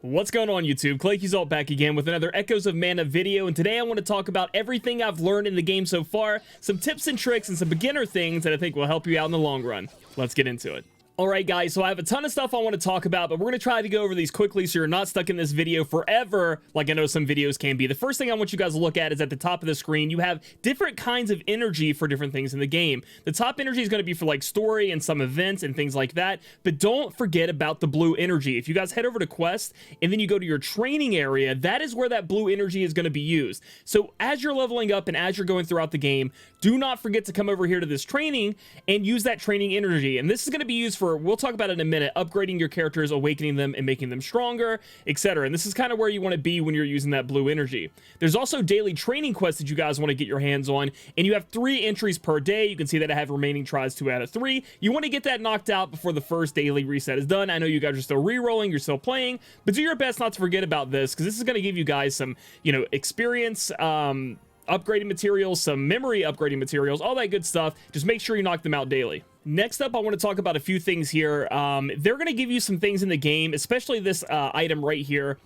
What's going on, YouTube? Claic all back again with another Echoes of Mana video, and today I want to talk about everything I've learned in the game so far, some tips and tricks and some beginner things that I think will help you out in the long run. Let's get into it. Alright guys, so I have a ton of stuff I want to talk about, but we're going to try to go over these quickly so you're not stuck in this video forever like I know some videos can be. The first thing I want you guys to look at is at the top of the screen, you have different kinds of energy for different things in the game. The top energy is going to be for like story and some events and things like that, but don't forget about the blue energy. If you guys head over to Quest and then you go to your training area, that is where that blue energy is going to be used. So as you're leveling up and as you're going throughout the game, do not forget to come over here to this training and use that training energy. And this is going to be used for, we'll talk about it in a minute, upgrading your characters, awakening them and making them stronger, etc. And this is kind of where you want to be when you're using that blue energy. There's also daily training quests that you guys want to get your hands on, and you have 3 entries per day. You can see that I have remaining tries 2 out of 3. You want to get that knocked out before the first daily reset is done. I know you guys are still re-rolling, you're still playing, but do your best not to forget about this, because this is going to give you guys some, experience, upgrading materials, some memory upgrading materials, all that good stuff. Just make sure you knock them out daily. Next up, I want to talk about a few things here. They're going to give you some things in the game, especially this item right here.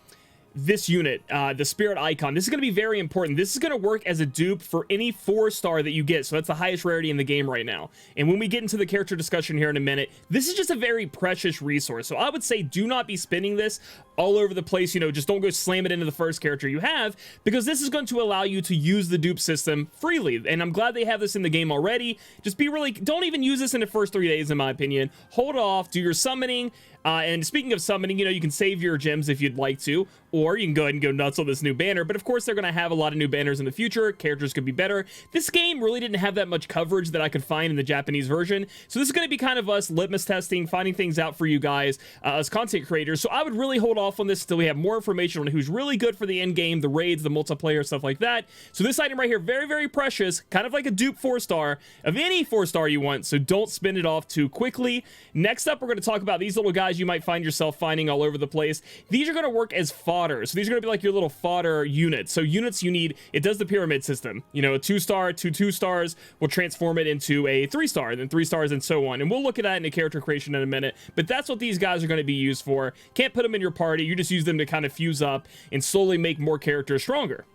This unit, the spirit icon, this is going to be very important. This is going to work as a dupe for any 4-star that you get, so that's the highest rarity in the game right now. And when we get into the character discussion here in a minute, this is just a very precious resource, so I would say do not be spending this all over the place. Just don't go slam it into the first character you have, because this is going to allow you to use the dupe system freely, and I'm glad they have this in the game already. Just be really, don't even use this in the first 3 days in my opinion. Hold off, do your summoning. And speaking of summoning, you can save your gems if you'd like to, or you can go ahead and go nuts on this new banner. But of course, they're going to have a lot of new banners in the future. Characters could be better. This game really didn't have that much coverage that I could find in the Japanese version. So this is going to be kind of us litmus testing, finding things out for you guys as content creators. So I would really hold off on this until we have more information on who's really good for the end game, the raids, the multiplayer, stuff like that. So this item right here, very, very precious, kind of like a dupe 4-star of any 4-star you want. So don't spend it off too quickly. Next up, we're going to talk about these little guys you might find yourself finding all over the place. These are going to work as fodder. So these are going to be like your little fodder units. So units you need, it does the pyramid system. A 2-star, 2 stars will transform it into a 3-star, then 3 stars and so on. And we'll look at that in the character creation in a minute. But that's what these guys are going to be used for. Can't put them in your party. You just use them to kind of fuse up and slowly make more characters stronger.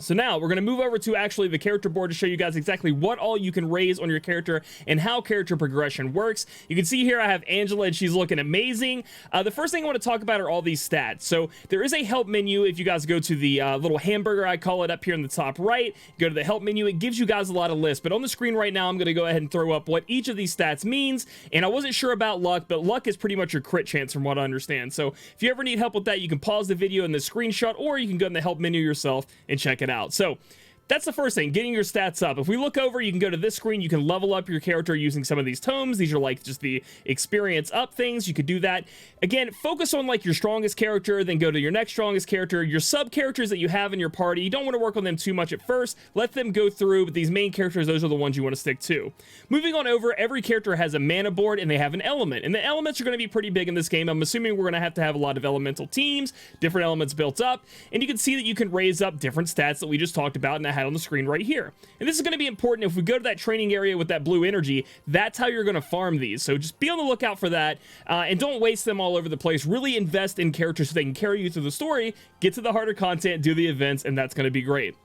So now we're going to move over to actually the character board to show you guys exactly what all you can raise on your character and how character progression works. You can see here I have Angela and she's looking amazing. The first thing I want to talk about are all these stats. So there is a help menu. If you guys go to the little hamburger, I call it, up here in the top right, go to the help menu. It gives you guys a lot of lists, but on the screen right now I'm going to go ahead and throw up what each of these stats means. And I wasn't sure about luck, but luck is pretty much your crit chance from what I understand. So if you ever need help with that, you can pause the video in the screenshot, or you can go in the help menu yourself and check it out. So that's the first thing, getting your stats up. If we look over, you can go to this screen, you can level up your character using some of these tomes. These are like just the experience up things. You could do that. Again, focus on like your strongest character, then go to your next strongest character. Your sub characters that you have in your party, you don't want to work on them too much at first. Let them go through, but these main characters, those are the ones you want to stick to. Moving on over, every character has a mana board and they have an element. And the elements are going to be pretty big in this game. I'm assuming we're going to have a lot of elemental teams, different elements built up. And you can see that you can raise up different stats that we just talked about and I had on the screen right here. And this is going to be important. If we go to that training area with that blue energy, that's how you're going to farm these. So just be on the lookout for that, and don't waste them all over the place. Really invest in characters so they can carry you through the story, get to the harder content, do the events, and that's going to be great.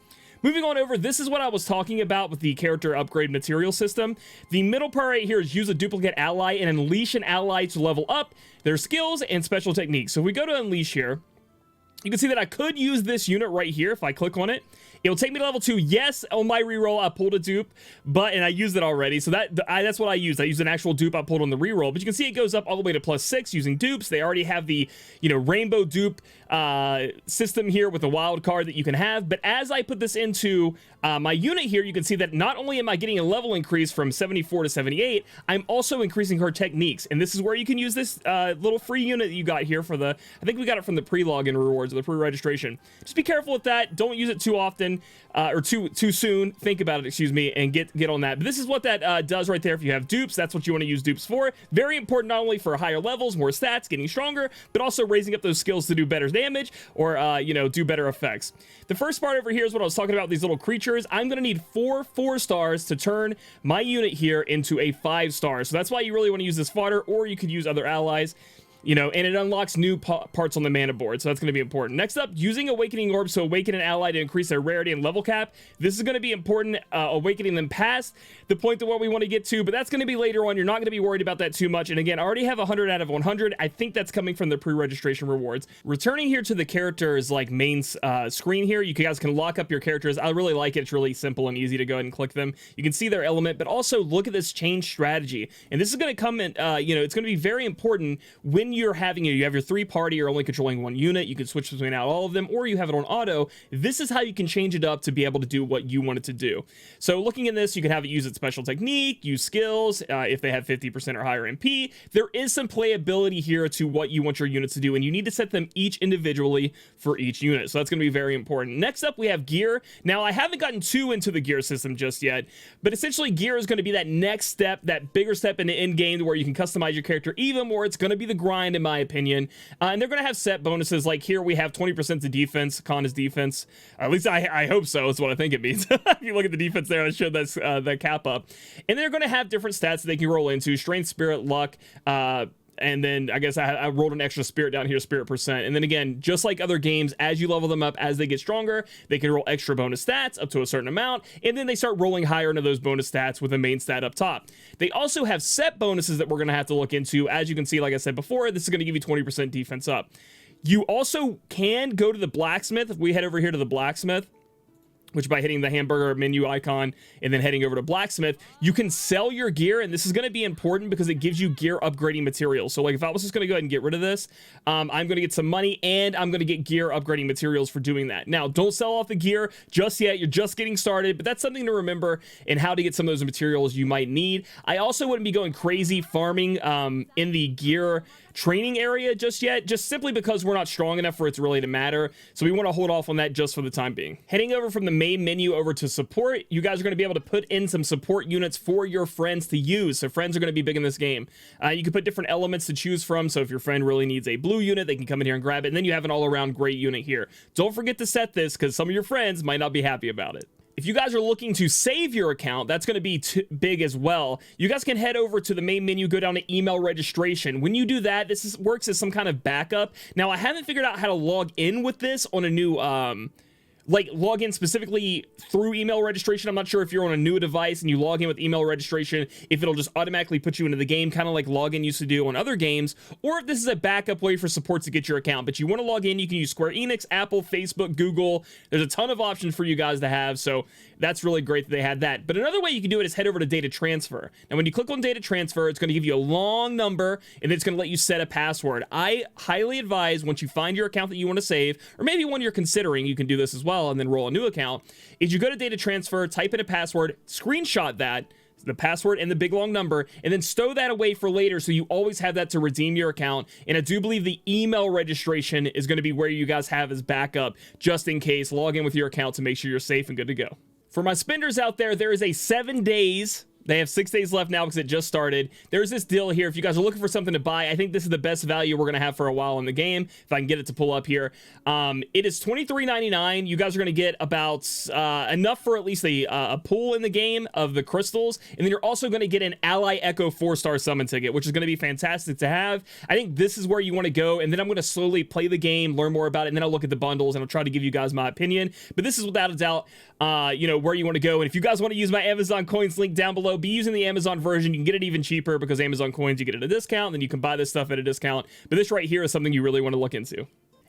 Moving on over, this is what I was talking about with the character upgrade material system. The middle part right here is use a duplicate ally and unleash an ally to level up their skills and special techniques. So if we go to unleash here, you can see that I could use this unit right here. If I click on it, it'll take me to level 2. Yes, on my reroll, I pulled a dupe, and I used it already. So that's what I used. I used an actual dupe I pulled on the reroll. But you can see it goes up all the way to +6 using dupes. They already have the, rainbow dupe system here with a wild card that you can have. But as I put this into my unit here, you can see that not only am I getting a level increase from 74 to 78, I'm also increasing her techniques. And this is where you can use this little free unit that you got here for the, I think we got it from the pre-login rewards or the pre-registration. Just be careful with that. Don't use it too often or too soon. Think about it, excuse me, and get on that. But this is what that does right there. If you have dupes, that's what you want to use dupes for. Very important, not only for higher levels, more stats, getting stronger, but also raising up those skills to do better damage or, do better effects. The first part over here is what I was talking about, these little creatures. I'm going to need 4 stars to turn my unit here into a 5-star. So that's why you really want to use this fodder, or you could use other allies. you know, and it unlocks new parts on the mana board, so that's going to be important. Next up, using Awakening Orbs to awaken an ally to increase their rarity and level cap. This is going to be important, awakening them past the point of what we want to get to, but that's going to be later on. You're not going to be worried about that too much. And again, I already have 100 out of 100. I think that's coming from the pre-registration rewards. Returning here to the characters like main screen here, you guys can lock up your characters. I really like it. It's really simple and easy to go ahead and click them. You can see their element, but also look at this change strategy. And this is going to come in, you know, it's going to be very important when you're having, you have your 3-party, you're only controlling 1 unit. You can switch between all of them, or you have it on auto. This is how you can change it up to be able to do what you want it to do. So looking at this, you can have it use its special technique, use skills, if they have 50% or higher MP. There is some playability here to what you want your units to do, and you need to set them each individually for each unit. So that's going to be very important. Next up, we have gear. Now, I haven't gotten too into the gear system just yet, but essentially gear is going to be that next step, that bigger step in the end game where you can customize your character even more. It's going to be the grind, in my opinion. And they're going to have set bonuses. Like here, we have 20% to defense. Con is defense. At least I hope so. That's what I think it means. If you look at the defense there, I showed that cap up. And they're going to have different stats that they can roll into: strength, spirit, luck, and then I guess I rolled an extra spirit down here, spirit percent. And then again, just like other games, as you level them up, as they get stronger, they can roll extra bonus stats up to a certain amount, and then they start rolling higher into those bonus stats with a main stat up top. They also have set bonuses that we're going to have to look into. As you can see, like I said before, this is going to give you 20% defense up. You also can go to the blacksmith. If we head over here to the blacksmith, which by hitting the hamburger menu icon and then heading over to blacksmith, you can sell your gear. And this is going to be important because it gives you gear upgrading materials. So like if I was just going to go ahead and get rid of this, I'm going to get some money and I'm going to get gear upgrading materials for doing that. Now, don't sell off the gear just yet. You're just getting started, but that's something to remember in how to get some of those materials you might need. I also wouldn't be going crazy farming in the gear training area just yet, just simply because we're not strong enough for it to really to matter. So we want to hold off on that just for the time being. Heading over from the main menu over to support, you guys are going to be able to put in some support units for your friends to use. So friends are going to be big in this game. You can put different elements to choose from. So if your friend really needs a blue unit, they can come in here and grab it. And then you have an all-around great unit here. Don't forget to set this because some of your friends might not be happy about it. If you guys are looking to save your account, that's going to be big as well. You guys can head over to the main menu, go down to email registration. When you do that, works as some kind of backup. Now, I haven't figured out how to log in with this on a new like log in specifically through email registration. I'm not sure if you're on a new device and you log in with email registration, if it'll just automatically put you into the game, kind of like login used to do on other games, or if this is a backup way for support to get your account. But you want to log in, you can use Square Enix, Apple, Facebook, Google. There's a ton of options for you guys to have, so that's really great that they had that. But another way you can do it is head over to data transfer. Now, when you click on data transfer, it's going to give you a long number, and it's going to let you set a password. I highly advise, once you find your account that you want to save, or maybe one you're considering, you can do this as well, and then roll a new account, is you go to data transfer, type in a password, screenshot that, the password and the big long number, and then stow that away for later so you always have that to redeem your account. And I do believe the email registration is going to be where you guys have as backup, just in case. Log in with your account to make sure you're safe and good to go. For my spenders out there, there is a 7 days. They have 6 days left now because it just started. There's this deal here. If you guys are looking for something to buy, I think this is the best value we're going to have for a while in the game. If I can get it to pull up here. It is $23.99. You guys are going to get about enough for at least a pool in the game of the crystals. And then you're also going to get an Ally Echo 4-star summon ticket, which is going to be fantastic to have. I think this is where you want to go. And then I'm going to slowly play the game, learn more about it, and then I'll look at the bundles and I'll try to give you guys my opinion. But this is without a doubt, you know, where you want to go. And if you guys want to use my Amazon coins link down below, be using the Amazon version. You can get it even cheaper because Amazon coins, you get it at a discount, then you can buy this stuff at a discount. But this right here is something you really want to look into.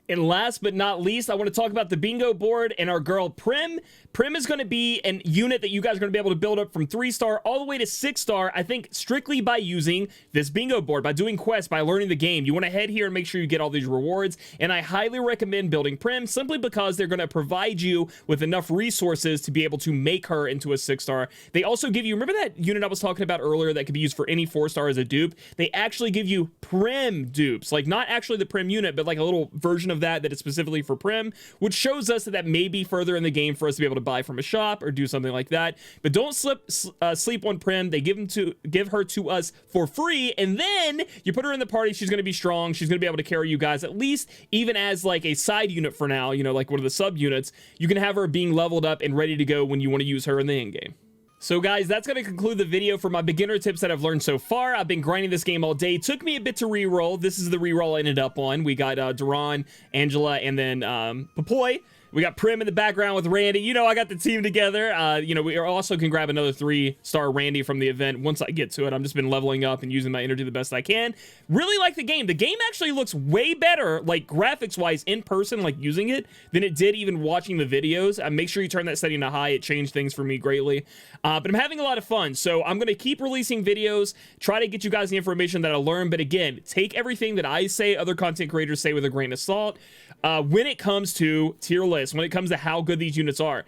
And last but not least, I want to talk about the bingo board and our girl Prim. Prim is going to be an unit that you guys are going to be able to build up from 3-star all the way to 6-star, I think strictly by using this bingo board, by doing quests, by learning the game. You want to head here and make sure you get all these rewards. And I highly recommend building Prim simply because they're going to provide you with enough resources to be able to make her into a 6-star. They also give you, remember that unit I was talking about earlier that could be used for any 4-star as a dupe? They actually give you Prim dupes, like not actually the Prim unit, but like a little version of that is specifically for Prim, which shows us that may be further in the game for us to be able to buy from a shop or do something like that. But don't sleep on Prim. They give her to us for free, and then you put her in the party. She's going to be strong. She's going to be able to carry you guys, at least even as like a side unit for now, you know, like one of the sub units. You can have her being leveled up and ready to go when you want to use her in the end game. So guys, that's going to conclude the video for my beginner tips that I've learned so far. I've been grinding this game all day. It took me a bit to re-roll. This is the re-roll I ended up on. We got Duran, Angela, and then Papoy. We got Prim in the background with Randy. You know, I got the team together. You know, we also can grab another 3-star Randy from the event once I get to it. I've just been leveling up and using my energy the best I can. Really like the game. The game actually looks way better, like graphics-wise, in person, like using it, than it did even watching the videos. Make sure you turn that setting to high. It changed things for me greatly. But I'm having a lot of fun, so I'm going to keep releasing videos, try to get you guys the information that I learned. But again, take everything that I say, other content creators say with a grain of salt. When it comes to tier lists, when it comes to how good these units are,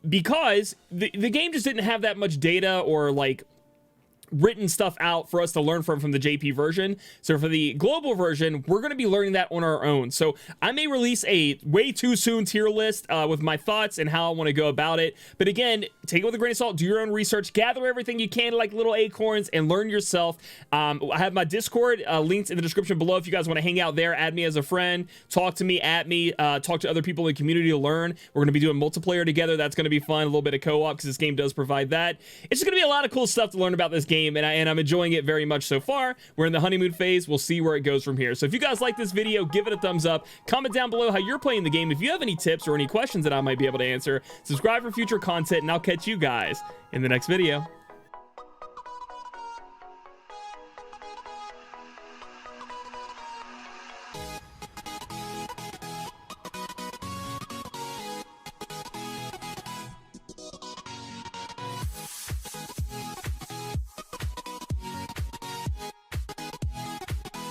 because the game just didn't have that much data or like written stuff out for us to learn from the JP version. So for the global version, we're going to be learning that on our own. So I may release a way too soon tier list with my thoughts and how I want to go about it. But again, take it with a grain of salt, do your own research, gather everything you can like little acorns and learn yourself. I have my Discord linked in the description below. If you guys want to hang out there, add me as a friend, talk to me, talk to other people in the community to learn. We're going to be doing multiplayer together. That's going to be fun. A little bit of co-op because this game does provide that. It's just going to be a lot of cool stuff to learn about this game. And I'm enjoying it very much so far. We're in the honeymoon phase. We'll see where it goes from here. So if you guys like this video, give it a thumbs up. Comment down below how you're playing the game. If you have any tips or any questions that I might be able to answer, subscribe for future content, and I'll catch you guys in the next video.